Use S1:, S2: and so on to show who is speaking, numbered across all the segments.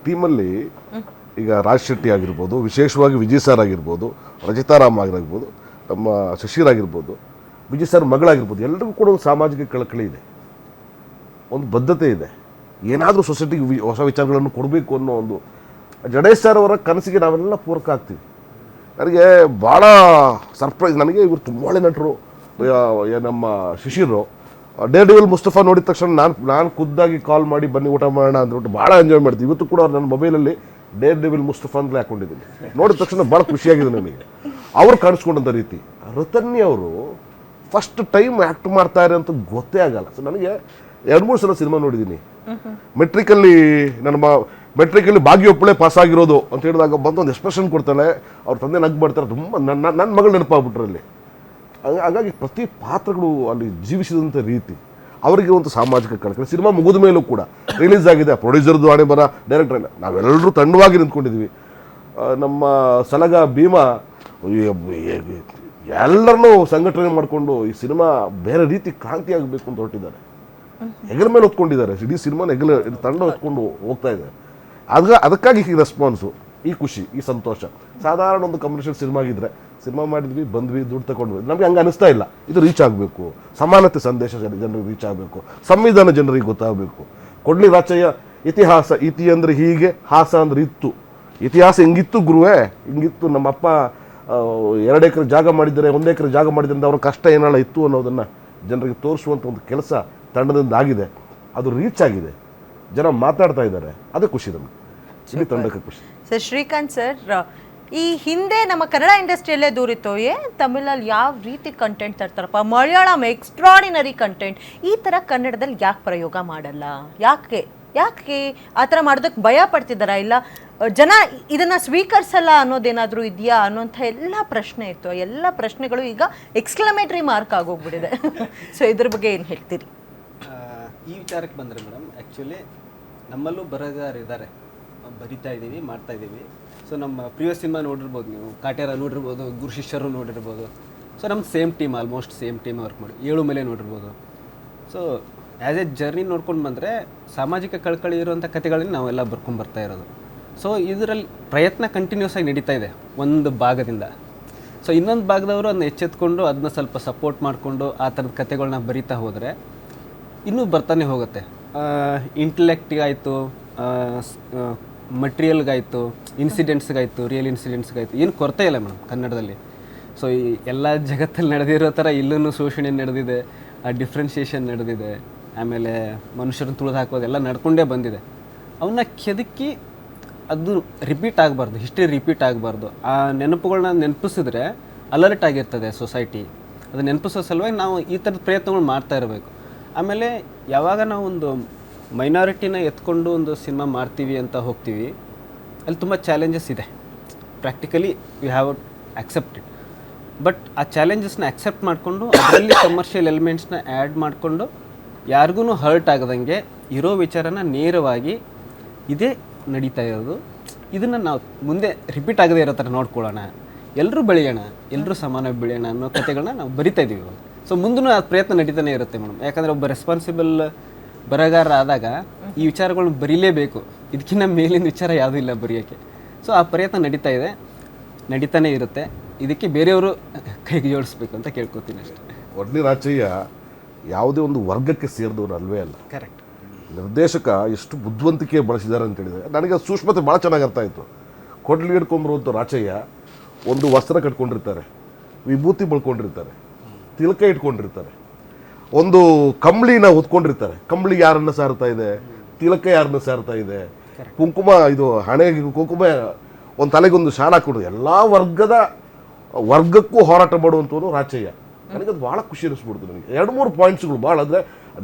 S1: ಟೀಮಲ್ಲಿ ಈಗ ರಾಜ್ ಶೆಟ್ಟಿ ಆಗಿರ್ಬೋದು, ವಿಶೇಷವಾಗಿ ವಿಜಯ್ ಸರ್ ಆಗಿರ್ಬೋದು, ರಚಿತಾರಾಮ್ ಆಗಿರ್ಬೋದು, ನಮ್ಮ ಶಶಿರ್ ಆಗಿರ್ಬೋದು, ವಿಜಯ್ ಸರ್ ಮಗಳಾಗಿರ್ಬೋದು, ಎಲ್ಲರಿಗೂ ಕೂಡ ಒಂದು ಸಾಮಾಜಿಕ ಕಳಕಳಿ ಇದೆ, ಒಂದು ಬದ್ಧತೆ ಇದೆ. ಏನಾದರೂ ಸೊಸೈಟಿಗೆ ಹೊಸ ವಿಚಾರಗಳನ್ನು ಕೊಡಬೇಕು ಅನ್ನೋ ಒಂದು ಜಡೇಶ್ ಸರ್ ಅವರ ಕನಸಿಗೆ ನಾವೆಲ್ಲ ಪೂರಕ ಆಗ್ತೀವಿ. ನನಗೆ ಭಾಳ ಸರ್ಪ್ರೈಸ್, ನನಗೆ ಇವರು ತುಂಬ ಒಳ್ಳೆ ನಟರು. ನಮ್ಮ ಶಿಶಿರು ಡೇರ್ ಡೆವಿಲ್ ಮುಸ್ತಫಾ ನೋಡಿದ ತಕ್ಷಣ ನಾನು ಖುದ್ದಾಗಿ ಕಾಲ್ ಮಾಡಿ ಬನ್ನಿ ಊಟ ಮಾಡೋಣ ಅಂದ್ಬಿಟ್ಟು ಭಾಳ ಎಂಜಾಯ್ ಮಾಡ್ತೀವಿ. ಇವತ್ತು ಕೂಡ ನನ್ನ ಮೊಬೈಲಲ್ಲಿ ಡೇರ್ ಡೆವಿಲ್ ಮುಸ್ತಫಾ ಅಂತಲೇ ಹಾಕೊಂಡಿದ್ದೀನಿ. ನೋಡಿದ ತಕ್ಷಣ ಭಾಳ ಖುಷಿಯಾಗಿದೆ ನನಗೆ ಅವ್ರು ಕಾಣಿಸ್ಕೊಂಡಂಥ ರೀತಿ. ರತನ್ಯ ಅವರು ಫಸ್ಟ್ ಟೈಮ್ ಆ್ಯಕ್ಟ್ ಮಾಡ್ತಾರೆ ಅಂತ ಗೊತ್ತೇ ಆಗಲ್ಲ. ಸೊ ನನಗೆ 2-3 ಸಲ ಸಿನಿಮಾ ನೋಡಿದ್ದೀನಿ. ಮೆಟ್ರಿಕಲ್ಲಿ ಮೆಟ್ರಿಕಲ್ಲಿ ಭಾಗ್ಯೊಪ್ಪಳೆ ಪಾಸ್ ಆಗಿರೋದು ಅಂತ ಹೇಳಿದಾಗ ಬಂದು ಒಂದು ಎಕ್ಸ್ಪ್ರೆಷನ್ ಕೊಡ್ತಾಳೆ, ಅವ್ರ ತಂದೆ ನಗ್ ಮಾಡ್ತಾರೆ. ತುಂಬ ನನ್ನ ಮಗಳು ನೆನಪಾಗ್ಬಿಟ್ರಲ್ಲಿ. ಹಾಗಾಗಿ ಪ್ರತಿ ಪಾತ್ರಗಳು ಅಲ್ಲಿ ಜೀವಿಸಿದಂಥ ರೀತಿ, ಅವರಿಗಿರುವಂಥ ಸಾಮಾಜಿಕ ಕಳಕಳಿ. ಸಿನಿಮಾ ಮುಗಿದ ಮೇಲೂ ಕೂಡ ರಿಲೀಸ್ ಆಗಿದೆ, ಪ್ರೊಡ್ಯೂಸರ್ದು ಹಣೆ ಬರ, ಡೈರೆಕ್ಟರ್, ನಾವೆಲ್ಲರೂ ತಂಡವಾಗಿ ನಿಂತ್ಕೊಂಡಿದ್ವಿ. ನಮ್ಮ ಸಲಗ ಭೀಮಾ ಎಲ್ಲರನ್ನೂ ಸಂಘಟನೆ ಮಾಡಿಕೊಂಡು ಈ ಸಿನಿಮಾ ಬೇರೆ ರೀತಿ ಕ್ರಾಂತಿ ಆಗಬೇಕು ಅಂತ ಹೊರಟಿದ್ದಾರೆ. ಹೆಗಲ ಮೇಲೆ ಹೊತ್ಕೊಂಡಿದ್ದಾರೆ, ಇಡೀ ಸಿನಿಮಾನ ತಂಡ ಹೊತ್ಕೊಂಡು ಹೋಗ್ತಾ ಇದೆ. ಅದಕ್ಕಾಗಿ ಈ ರೆಸ್ಪಾನ್ಸು, ಈ ಖುಷಿ, ಈ ಸಂತೋಷ. ಸಾಧಾರಣ ಒಂದು ಕಮರ್ಷಿಯಲ್ ಸಿನಿಮಾ ಆಗಿದ್ರೆ ಸಿನಿಮಾ ಮಾಡಿದ್ವಿ, ಬಂದ್ವಿ, ದುಡ್ಡು ತಗೊಂಡ್ವಿ, ನಮಗೆ ಹಂಗೆ ಅನಿಸ್ತಾ ಇಲ್ಲ. ಇದು ರೀಚ್ ಆಗಬೇಕು, ಸಮಾನತೆ ಸಂದೇಶ ಜನರಿಗೆ ರೀಚ್ ಆಗಬೇಕು, ಸಂವಿಧಾನ ಜನರಿಗೆ ಗೊತ್ತಾಗಬೇಕು. ಕೊಡ್ಲಿ ರಾಚಯ್ಯ ಇತಿಹಾಸ, ಇತಿ ಅಂದರೆ ಹೀಗೆ, ಹಾಸ ಅಂದ್ರೆ ಇತ್ತು. ಇತಿಹಾಸ ಹಿಂಗಿತ್ತು ಗುರುವೇ, ಹಿಂಗಿತ್ತು. ನಮ್ಮಪ್ಪ 2 ಎಕರೆ ಜಾಗ ಮಾಡಿದ್ದಾರೆ, 1 ಎಕರೆ ಜಾಗ ಮಾಡಿದ್ರಿಂದ ಅವ್ರ ಕಷ್ಟ ಏನಾಳ ಇತ್ತು ಅನ್ನೋದನ್ನು ಜನರಿಗೆ ತೋರಿಸುವಂಥ ಒಂದು ಕೆಲಸ ತಂಡದಿಂದ ಆಗಿದೆ. ಅದು ರೀಚ್ ಆಗಿದೆ, ಜನ ಮಾತಾಡ್ತಾ ಇದ್ದಾರೆ. ಅದೇ ಖುಷಿ ನಮಗೆ, ಇಡೀ ತಂಡಕ್ಕೆ ಖುಷಿ.
S2: ಸರ್ ಶ್ರೀಕಾಂತ್ ಸರ್, ಈ ಹಿಂದೆ ನಮ್ಮ ಕನ್ನಡ ಇಂಡಸ್ಟ್ರಿಯಲ್ಲೇ ದೂರಿತ್ತು, ತಮಿಳಲ್ಲಿ ಯಾವ ರೀತಿ ಕಂಟೆಂಟ್ ತರ್ತಾರಪ್ಪ, ಮಲಯಾಳಂ ಎಕ್ಸ್ಟ್ರಾಡಿನರಿ ಕಂಟೆಂಟ್, ಈ ಥರ ಕನ್ನಡದಲ್ಲಿ ಯಾಕೆ ಪ್ರಯೋಗ ಮಾಡಲ್ಲ, ಯಾಕೆ ಆ ಥರ ಮಾಡೋದಕ್ಕೆ ಭಯ ಪಡ್ತಿದ್ದಾರಾ, ಇಲ್ಲ ಜನ ಇದನ್ನು ಸ್ವೀಕರಿಸಲ್ಲ ಅನ್ನೋದೇನಾದರೂ ಇದೆಯಾ ಅನ್ನೋಂಥ ಎಲ್ಲ ಪ್ರಶ್ನೆ ಇತ್ತು. ಎಲ್ಲ ಪ್ರಶ್ನೆಗಳು ಈಗ ಎಕ್ಸ್ಕ್ಲಮೇಟ್ರಿ ಮಾರ್ಕ್ ಆಗೋಗ್ಬಿಟ್ಟಿದೆ. ಸೊ ಇದ್ರ ಬಗ್ಗೆ ಏನು ಹೇಳ್ತೀರಿ?
S3: ಈ ವಿಚಾರಕ್ಕೆ ಬಂದರೆ ಮೇಡಮ್, ಆ್ಯಕ್ಚುಲಿ ನಮ್ಮಲ್ಲೂ ಬರಹಗಾರಿದ್ದಾರೆ, ಬರಿತಾ ಇದ್ದೀವಿ, ಮಾಡ್ತಾ ಇದ್ದೀವಿ. ಸೊ ನಮ್ಮ ಪ್ರಿವಿಯಸ್ ಸಿನಿಮಾ ನೋಡಿರ್ಬೋದು, ನೀವು ಕಾಟೇರ ನೋಡಿರ್ಬೋದು, ಗುರು ಶಿಷ್ಯರು ನೋಡಿರ್ಬೋದು. ಸೊ ನಮ್ಮ same team, almost same team work ಮಾಡಿ 7 ಮೇಲೆ ನೋಡಿರ್ಬೋದು. ಸೊ ಆ್ಯಸ್ ಎ ಜರ್ನಿ ನೋಡ್ಕೊಂಡು ಬಂದರೆ ಸಾಮಾಜಿಕ ಕಳಕಳಿ ಇರುವಂಥ ಕಥೆಗಳನ್ನ ನಾವೆಲ್ಲ ಬರ್ಕೊಂಡು ಬರ್ತಾ ಇರೋದು. ಸೊ ಇದರಲ್ಲಿ ಪ್ರಯತ್ನ ಕಂಟಿನ್ಯೂಸ್ ಆಗಿ ನಡೀತಾ ಇದೆ ಒಂದು ಭಾಗದಿಂದ. ಸೊ ಇನ್ನೊಂದು ಭಾಗದವರು ಅದನ್ನ ಎಚ್ಚೆತ್ಕೊಂಡು ಅದನ್ನ ಸ್ವಲ್ಪ ಸಪೋರ್ಟ್ ಮಾಡಿಕೊಂಡು ಆ ಥರದ ಕಥೆಗಳನ್ನ ಬರಿತಾ ಹೋದರೆ ಇನ್ನೂ ಬರ್ತಾನೆ ಹೋಗುತ್ತೆ. ಇಂಟೆಲೆಕ್ಟಿಗಾಯಿತು, ಮಟೀರಿಯಲ್ಗಾಯಿತು, ಇನ್ಸಿಡೆಂಟ್ಸ್ಗಾಯಿತು, ರಿಯಲ್ ಇನ್ಸಿಡೆಂಟ್ಸ್ಗಾಯಿತು, ಏನು ಕೊರತೆ ಇಲ್ಲ ಮೇಡಮ್ ಕನ್ನಡದಲ್ಲಿ. ಸೊ ಈ ಎಲ್ಲ ಜಗತ್ತಲ್ಲಿ ನಡೆದಿರೋ ಥರ ಇಲ್ಲೂ ಶೋಷಣೆ ನಡೆದಿದೆ, ಡಿಫ್ರೆನ್ಷಿಯೇಷನ್ ನಡೆದಿದೆ, ಆಮೇಲೆ ಮನುಷ್ಯರನ್ನು ತುಳಿದು ಹಾಕೋದೆಲ್ಲ ನಡ್ಕೊಂಡೇ ಬಂದಿದೆ. ಅವನ್ನ ಕೆದಕಿ ಅದು ರಿಪೀಟ್ ಆಗಬಾರ್ದು, ಹಿಸ್ಟ್ರಿ ರಿಪೀಟ್ ಆಗಬಾರ್ದು. ಆ ನೆನಪುಗಳನ್ನ ನೆನಪಿಸಿದ್ರೆ ಅಲರ್ಟ್ ಆಗಿರ್ತದೆ ಸೊಸೈಟಿ. ಅದು ನೆನಪಿಸೋ ಸಲುವಾಗಿ ನಾವು ಈ ಥರದ ಪ್ರಯತ್ನಗಳು ಮಾಡ್ತಾ ಇರಬೇಕು. ಆಮೇಲೆ ಯಾವಾಗ ನಾವು ಒಂದು ಮೈನಾರಿಟಿನ ಎತ್ಕೊಂಡು ಒಂದು ಸಿನಿಮಾ ಮಾಡ್ತೀವಿ ಅಂತ ಹೋಗ್ತೀವಿ, ಅಲ್ಲಿ ತುಂಬ ಚಾಲೆಂಜಸ್ ಇದೆ. Practically you have accepted. But ಆ ಚಾಲೆಂಜಸ್ನ ಅಕ್ಸೆಪ್ಟ್ ಮಾಡಿಕೊಂಡು ಅದರಲ್ಲಿ ಕಮರ್ಷಿಯಲ್ ಎಲಿಮೆಂಟ್ಸ್ನ ಆ್ಯಡ್ ಮಾಡಿಕೊಂಡು ಯಾರಿಗೂ ಹರ್ಟ್ ಆಗದಂಗೆ ಇರೋ ವಿಚಾರನ ನೇರವಾಗಿ ಇದೇ ನಡೀತಾ ಇರೋದು, ಇದನ್ನು ನಾವು ಮುಂದೆ ರಿಪೀಟ್ ಆಗದೇ ಇರೋ ಥರ ನೋಡ್ಕೊಳ್ಳೋಣ, ಎಲ್ಲರೂ ಬೆಳೆಯೋಣ, ಎಲ್ಲರೂ ಸಮಾನವಾಗಿ ಬೆಳೆಯೋಣ ಅನ್ನೋ ಕಥೆಗಳನ್ನ ನಾವು ಬರಿತಾ ಇದ್ದೀವಿ ಇವಾಗ. ಸೊ ಮುಂದೂ ಆ ಪ್ರಯತ್ನ ನಡೀತಾನೆ ಇರುತ್ತೆ ಮೇಡಮ್. ಯಾಕಂದರೆ ಒಬ್ಬ ರೆಸ್ಪಾನ್ಸಿಬಲ್ ಬರಹಗಾರ ಆದಾಗ ಈ ವಿಚಾರಗಳನ್ನ ಬರೀಲೇಬೇಕು, ಇದಕ್ಕಿಂತ ಮೇಲಿನ ವಿಚಾರ ಯಾವುದೂ ಇಲ್ಲ ಬರೆಯೋಕ್ಕೆ. ಸೊ ಆ ಪ್ರಯತ್ನ ನಡೀತಾ ಇದೆ, ನಡೀತಾನೆ ಇರುತ್ತೆ. ಇದಕ್ಕೆ ಬೇರೆಯವರು ಕೈಗೆ ಜೋಡಿಸ್ಬೇಕು ಅಂತ ಕೇಳ್ಕೊತೀನಿ ಅಷ್ಟೇ.
S1: ಒಡ್ಲಿ ರಾಚಯ್ಯ ಯಾವುದೇ ಒಂದು ವರ್ಗಕ್ಕೆ ಸೇರಿದವರು ಅಲ್ವೇ ಅಲ್ಲ.
S3: ಕರೆಕ್ಟ್.
S1: ನಿರ್ದೇಶಕ ಎಷ್ಟು ಬುದ್ಧಿವಂತಿಕೆ ಬಳಸಿದ್ದಾರೆ ಅಂತ ಹೇಳಿದರೆ ನನಗೆ ಸೂಕ್ಷ್ಮತೆ ಭಾಳ ಚೆನ್ನಾಗಿ ಅರ್ಥ ಆಯಿತು. ಕೊಡ್ಲಿ ಹಿಡ್ಕೊಂಬರುವಂಥ ರಾಚಯ್ಯ ಒಂದು ವಸ್ತ್ರ ಕಟ್ಕೊಂಡಿರ್ತಾರೆ, ವಿಭೂತಿ ಬಳ್ಕೊಂಡಿರ್ತಾರೆ, ತಿಲಕ ಇಟ್ಕೊಂಡಿರ್ತಾರೆ, ಒಂದು ಕಂಬಳಿನ ಹೊತ್ಕೊಂಡಿರ್ತಾರೆ. ಕಂಬಳಿ ಯಾರನ್ನು ಸಾರ್ತಾ ಇದೆ, ತಿಲಕ ಯಾರನ್ನು ಸಾರ್ತಾ ಇದೆ, ಕುಂಕುಮ, ಇದು ಹಣೆಗೆ ಕುಂಕುಮ, ಒಂದು ತಲೆಗೊಂದು ಶಾಲ ಹಾಕೊಂಡು ಎಲ್ಲ ವರ್ಗಕ್ಕೂ ಹೋರಾಟ ಮಾಡುವಂಥವ್ರು ರಾಚಯ್ಯ. ನನಗದು ಭಾಳ ಖುಷಿ ಅನಿಸ್ಬಿಡ್ತು. ನನಗೆ 2-3 ಪಾಯಿಂಟ್ಸ್ಗಳು ಭಾಳ ಅಂದರೆ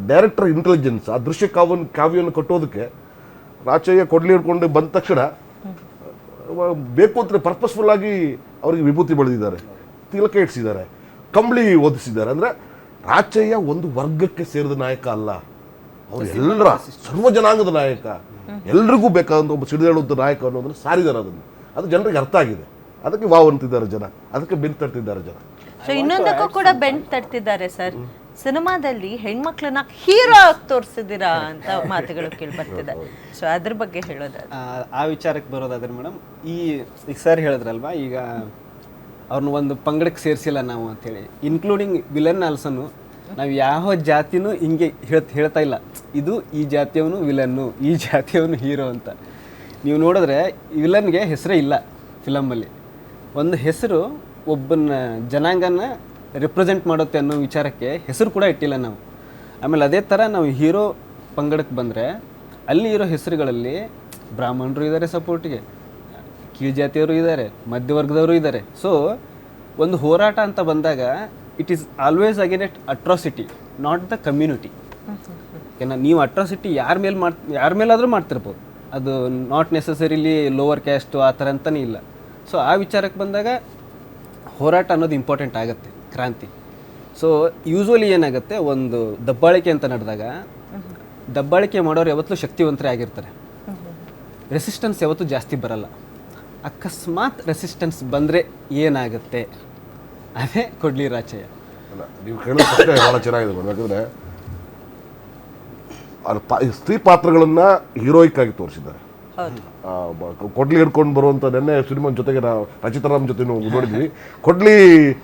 S1: ಡೈರೆಕ್ಟರ್ ಇಂಟೆಲಿಜೆನ್ಸ್, ಆ ದೃಶ್ಯ ಕಾವ್ಯವನ್ನು ಕಟ್ಟೋದಕ್ಕೆ ರಾಚಯ್ಯ ಕೊಡ್ಲಿ ಹಿಡ್ಕೊಂಡು ಬಂದ ತಕ್ಷಣ ಬೇಕು ಅಂತ ಪರ್ಪಸ್ಫುಲ್ಲಾಗಿ ಅವರಿಗೆ ವಿಭೂತಿ ಬೆಳೆದಿದ್ದಾರೆ, ತಿಲಕ ಇಡಿಸಿದ್ದಾರೆ, ಕಂಬಳಿ ಓದಿಸಿದ್ದಾರೆ. ಅಂದರೆ ರಾಚಯ್ಯ ಒಂದು ವರ್ಗಕ್ಕೆ ಸೇರಿದ ನಾಯಕ ಅಲ್ಲ, ಅವರು ಎಲ್ಲರ ಸರ್ವ ಜನಾಂಗದ ನಾಯಕ, ಎಲ್ರಿಗೂ ಬೇಕಾದಂಥ ಒಬ್ಬ ಸಿಡಿದೇಳುವಂಥ ನಾಯಕ ಅನ್ನೋದನ್ನು ಸಾರಿದ್ದಾರೆ. ಅದು ಜನರಿಗೆ ಅರ್ಥ ಆಗಿದೆ. ಅದಕ್ಕೆ ವಾವ್ ಅಂತಿದ್ದಾರೆ ಜನ, ಅದಕ್ಕೆ ಬೆಂಕಿ ತರ್ತಿದ್ದಾರೆ ಜನ.
S2: ಸೊ ಇನ್ನೊಂದಕ್ಕೂ ಕೂಡ ಬೆಂಡ್ ತಡ್ತಿದ್ದಾರೆ ಸರ್. ಸಿನಿಮಾದಲ್ಲಿ ಹೆಣ್ಮಕ್ಳನ್ನ ಹೀರೋ ಆಗಿ ತೋರಿಸಿದ್ದೀರಾ ಅಂತ ಮಾತುಗಳು ಕೇಳ್ಬರ್ತಿದೆ. ಸೊ ಅದ್ರ ಬಗ್ಗೆ ಹೇಳೋದು
S3: ಆ ವಿಚಾರಕ್ಕೆ ಬರೋದಾದ್ರೆ ಮೇಡಮ್, ಈಗ ಸರ್ ಹೇಳಿದ್ರಲ್ವಾ, ಈಗ ಅವ್ರನ್ನ ಒಂದು ಪಂಗಡಕ್ಕೆ ಸೇರಿಸಿಲ್ಲ ನಾವು ಅಂತೇಳಿ, ಇನ್ಕ್ಲೂಡಿಂಗ್ ವಿಲನ್ ಆಲ್ಸನು ನಾವು ಯಾವ ಜಾತಿನೂ ಹಿಂಗೆ ಹೇಳ್ತಾ ಇಲ್ಲ, ಇದು ಈ ಜಾತಿಯವನು ವಿಲನ್ನು, ಈ ಜಾತಿಯವನು ಹೀರೋ ಅಂತ. ನೀವು ನೋಡಿದ್ರೆ ವಿಲನ್ಗೆ ಹೆಸರೇ ಇಲ್ಲ ಫಿಲಮಲ್ಲಿ. ಒಂದು ಹೆಸರು ಒಬ್ಬನ ಜನಾಂಗನ ರಿಪ್ರೆಸೆಂಟ್ ಮಾಡುತ್ತೆ ಅನ್ನೋ ವಿಚಾರಕ್ಕೆ ಹೆಸರು ಕೂಡ ಇಟ್ಟಿಲ್ಲ ನಾವು. ಆಮೇಲೆ ಅದೇ ಥರ ನಾವು ಹೀರೋ ಪಂಗಡಕ್ಕೆ ಬಂದರೆ ಅಲ್ಲಿ ಇರೋ ಹೆಸರುಗಳಲ್ಲಿ ಬ್ರಾಹ್ಮಣರು ಇದ್ದಾರೆ ಸಪೋರ್ಟಿಗೆ, ಕೀಳು ಜಾತಿಯವರು ಇದ್ದಾರೆ, ಮಧ್ಯವರ್ಗದವರು ಇದ್ದಾರೆ. ಸೊ ಒಂದು ಹೋರಾಟ ಅಂತ ಬಂದಾಗ it is always again at atrocity, not the community. ಓಕೆನಾ, ನೀವು ಅಟ್ರಾಸಿಟಿ ಯಾರ ಮೇಲಾದರೂ ಮಾಡ್ತಿರ್ಬೋದು, ಅದು ನಾಟ್ ನೆಸಸರಿಲಿ ಲೋವರ್ ಕ್ಯಾಸ್ಟು ಆ ಥರ ಅಂತಲೇ ಇಲ್ಲ. ಸೊ ಆ ವಿಚಾರಕ್ಕೆ ಬಂದಾಗ ಹೋರಾಟ ಅನ್ನೋದು ಇಂಪಾರ್ಟೆಂಟ್ ಆಗುತ್ತೆ, ಕ್ರಾಂತಿ. ಸೊ ಯೂಶ್ವಲಿ ಏನಾಗುತ್ತೆ, ಒಂದು ದಬ್ಬಾಳಿಕೆ ಅಂತ ನಡೆದಾಗ ದಬ್ಬಾಳಿಕೆ ಮಾಡೋರು ಯಾವತ್ತೂ ಶಕ್ತಿವಂತರೇ ಆಗಿರ್ತಾರೆ, ರೆಸಿಸ್ಟೆನ್ಸ್ ಯಾವತ್ತೂ ಜಾಸ್ತಿ ಬರಲ್ಲ. ಅಕಸ್ಮಾತ್ ರೆಸಿಸ್ಟೆನ್ಸ್ ಬಂದರೆ ಏನಾಗುತ್ತೆ, ಅದೇ ಕೊಡ್ಲಿ ರಾಚಯ್ಯ.
S1: ಅಲ್ಲ, ನೀವು ಕೇಳೋ ಪ್ರಶ್ನೆ ಭಾಳ ಚೆನ್ನಾಗಿದೆ ಮೇಡಮ್. ಯಾಕಂದರೆ ಸ್ತ್ರೀ ಪಾತ್ರಗಳನ್ನು ಹೀರೋಯಿಕ್ ಆಗಿ ತೋರಿಸಿದ್ದಾರೆ. ಕೊಡ್ಲಿ ಹಿಡ್ಕೊಂಡು ಬರುವಂಥ ನೆನ್ನೆ ಸಿನಿಮಾ ಜೊತೆಗೆ ನಾವು ರಚಿತಾರಾಮ್ ಜೊತೆ ನೋಡಿದ್ವಿ. ಕೊಡ್ಲಿ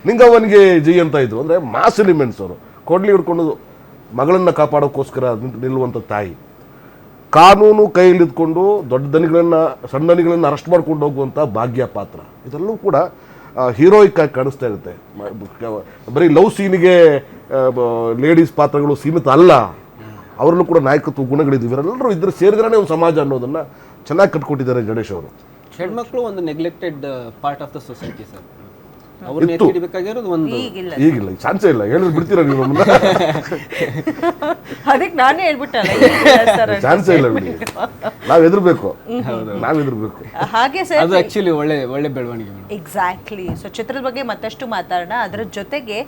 S1: ನಿಂಗವನಿಗೆ ಜೈ ಅಂತ ಇದ್ರು. ಅಂದರೆ ಮಾಸ್ ಎಲಿಮೆಂಟ್ಸ್ ಅವರು. ಕೊಡ್ಲಿ ಹಿಡ್ಕೊಂಡು ಮಗಳನ್ನು ಕಾಪಾಡೋಕ್ಕೋಸ್ಕರ ನಿಲ್ಲುವಂಥ ತಾಯಿ, ಕಾನೂನು ಕೈಯಲ್ಲಿದ್ಕೊಂಡು ದೊಡ್ಡ ದನಿಗಳನ್ನು ಸಣ್ಣ ದನಿಗಳನ್ನು ಅರೆಸ್ಟ್ ಮಾಡ್ಕೊಂಡು ಹೋಗುವಂಥ ಭಾಗ್ಯ ಪಾತ್ರ, ಇದೆಲ್ಲವೂ ಕೂಡ ಹೀರೋಯಿಕ್ ಆಗಿ ಕಾಣಿಸ್ತಾ ಇರುತ್ತೆ. ಬರೀ ಲವ್ ಸೀನಿಗೆ ಲೇಡೀಸ್ ಪಾತ್ರಗಳು ಸೀಮಿತ ಅಲ್ಲ, ಅವರಲ್ಲೂ ಕೂಡ ನಾಯಕತ್ವ ಗುಣಗಳಿದ್ದೀವಿ. ಇವರೆಲ್ಲರೂ ಇದ್ರೆ ಸೇರಿದ್ರೇ ಒಂದು ಸಮಾಜ ಅನ್ನೋದನ್ನು ಚೆನ್ನಾಗಿ ಕಟ್ಕೊಟ್ಟಿದ್ದಾರೆ ಗಣೇಶ್ ಅವರು.
S3: ಹೆಣ್ಮಕ್ಳು ಒಂದು neglected part of the society sir. ಅವ್ರನ್ನ ಎತ್ತಿಡಿಬೇಕಾಗಿರೋದು ಒಂದು
S1: ಈಗಿಲ್ಲ, ಚಾನ್ಸೇ ಇಲ್ಲ. ಹೇಳಿದ್ರೆ ಬಿಡ್ತೀರಾ ನೀವು ನಮ್ಮನ್ನ?
S2: ಅದಕ್ಕೆ ನಾನೇ ಹೇಳ್ಬಿಟ್ಟಲ್ಲ,
S1: ಚಾನ್ಸೇ ಇಲ್ಲ ಬಿಡಿ. ನಾವ್ ಎದುರ್ಬೇಕು.
S2: ಹಾಗೆ ಸರ್,
S3: ಅದು ಆಕ್ಚುಲಿ ಒಳ್ಳೆ ಬೆಳವಣಿಗೆ.
S2: ಎಕ್ಸಾಕ್ಟ್ಲಿ. ಸೊ ಚಿತ್ರದ ಬಗ್ಗೆ ಮತ್ತಷ್ಟು ಮಾತಾಡೋಣ. ಅದರ ಜೊತೆಗೆ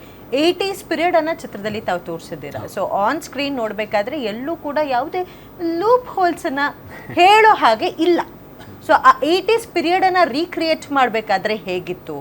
S2: 80s ಪೀರಿಯಡ್ ಅನ್ನ ಚಿತ್ರದಲ್ಲಿ ತಾವು ತೋರಿಸಿದ್ದೀರಾ. ಸೊ ಆನ್ ಸ್ಕ್ರೀನ್ ನೋಡ್ಬೇಕಾದ್ರೆ ಎಲ್ಲೂ ಕೂಡ ಯಾವುದೇ ಲೂಪ್ ಹೋಲ್ಸ್ ಅನ್ನ ಹೇಳೋ ಹಾಗೆ ಇಲ್ಲ. ಸೊ ಆ 80s ಪೀರಿಯಡ್ ಅನ್ನ ರೀಕ್ರಿಯೇಟ್ ಮಾಡಬೇಕಾದ್ರೆ ಹೇಗಿತ್ತು,